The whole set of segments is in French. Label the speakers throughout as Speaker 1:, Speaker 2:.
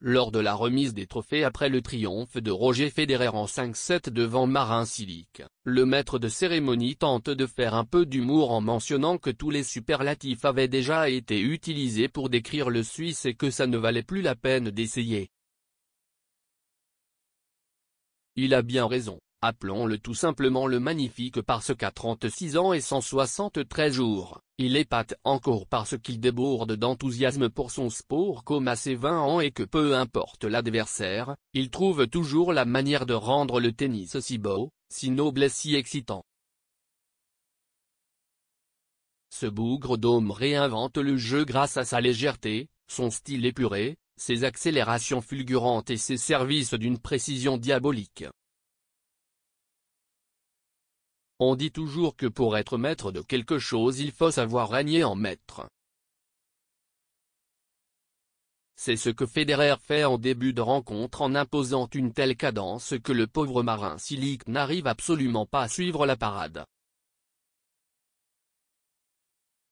Speaker 1: lors de la remise des trophées après le triomphe de Roger Federer en 5-7 devant Marin Cilic, le maître de cérémonie tente de faire un peu d'humour en mentionnant que tous les superlatifs avaient déjà été utilisés pour décrire le Suisse et que ça ne valait plus la peine d'essayer. Il a bien raison, appelons-le tout simplement le magnifique parce qu'à 36 ans et 173 jours, il épate encore parce qu'il déborde d'enthousiasme pour son sport comme à ses 20 ans et que peu importe l'adversaire, il trouve toujours la manière de rendre le tennis si beau, si noble et si excitant. Ce bougre d'homme réinvente le jeu grâce à sa légèreté, son style épuré, ses accélérations fulgurantes et ses services d'une précision diabolique. On dit toujours que pour être maître de quelque chose il faut savoir régner en maître. C'est ce que Federer fait en début de rencontre en imposant une telle cadence que le pauvre Marin Cilic n'arrive absolument pas à suivre la parade.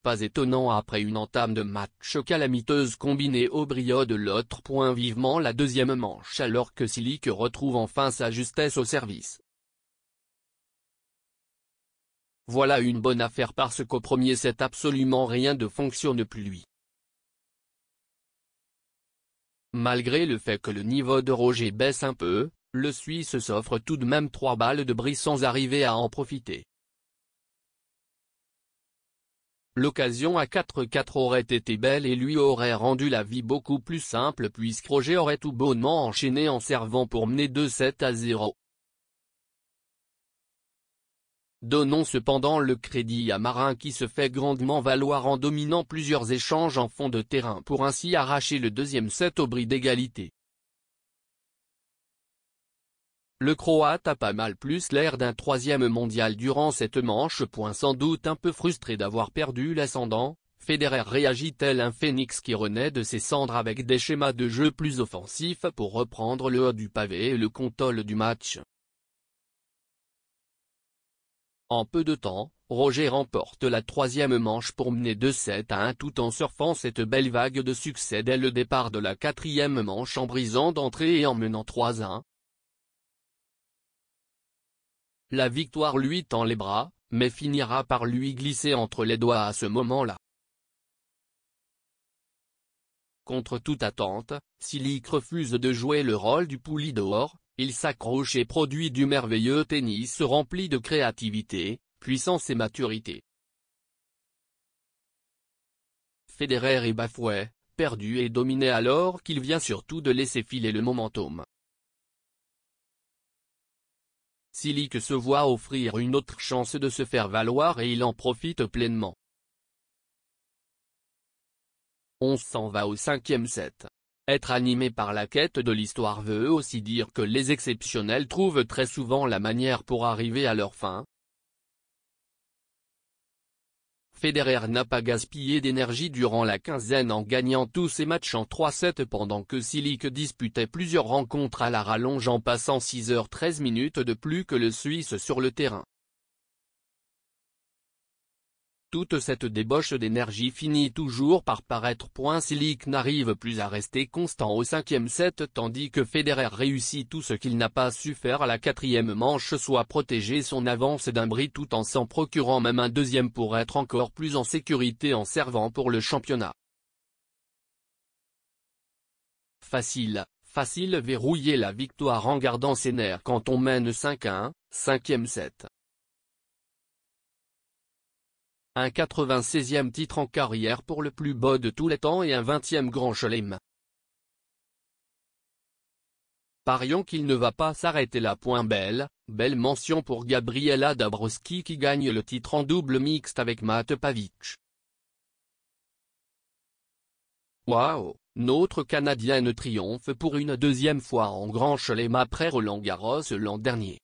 Speaker 1: Pas étonnant après une entame de match calamiteuse combinée au brio de l'autre. Vivement la deuxième manche alors que Cilic retrouve enfin sa justesse au service. Voilà une bonne affaire parce qu'au premier set absolument rien ne fonctionne plus lui. Malgré le fait que le niveau de Roger baisse un peu, le Suisse s'offre tout de même 3 balles de bris sans arriver à en profiter. L'occasion à 4-4 aurait été belle et lui aurait rendu la vie beaucoup plus simple puisque Roger aurait tout bonnement enchaîné en servant pour mener 2-7-0. Donnons cependant le crédit à Marin qui se fait grandement valoir en dominant plusieurs échanges en fond de terrain pour ainsi arracher le deuxième set au bris d'égalité. Le Croate a pas mal plus l'air d'un troisième mondial durant cette manche. Sans doute un peu frustré d'avoir perdu l'ascendant, Federer réagit tel un phénix qui renaît de ses cendres avec des schémas de jeu plus offensifs pour reprendre le haut du pavé et le contrôle du match. En peu de temps, Roger remporte la troisième manche pour mener 2-7-1 tout en surfant cette belle vague de succès dès le départ de la quatrième manche en brisant d'entrée et en menant 3-1. La victoire lui tend les bras, mais finira par lui glisser entre les doigts à ce moment-là. Contre toute attente, Cilic refuse de jouer le rôle du poulie d'or, il s'accroche et produit du merveilleux tennis rempli de créativité, puissance et maturité. Federer est bafoué, perdu et dominé alors qu'il vient surtout de laisser filer le momentum. Cilic se voit offrir une autre chance de se faire valoir et il en profite pleinement. On s'en va au cinquième set. Être animé par la quête de l'histoire veut aussi dire que les exceptionnels trouvent très souvent la manière pour arriver à leur fin. Federer n'a pas gaspillé d'énergie durant la quinzaine en gagnant tous ses matchs en 3-7 pendant que Cilic disputait plusieurs rencontres à la rallonge en passant 6h13 de plus que le Suisse sur le terrain. Toute cette débauche d'énergie finit toujours par paraître. Cilic n'arrive plus à rester constant au cinquième set tandis que Federer réussit tout ce qu'il n'a pas su faire à la quatrième manche, soit protéger son avance d'un bris tout en s'en procurant même un deuxième pour être encore plus en sécurité en servant pour le championnat. Facile verrouiller la victoire en gardant ses nerfs quand on mène 5-1, cinquième set. Un 96e titre en carrière pour le plus beau de tous les temps et un 20e Grand Chelem. Parions qu'il ne va pas s'arrêter là. Belle mention pour Gabriela Dabrowski qui gagne le titre en double mixte avec Mate Pavic. Waouh, notre Canadienne triomphe pour une deuxième fois en Grand Chelem après Roland Garros l'an dernier.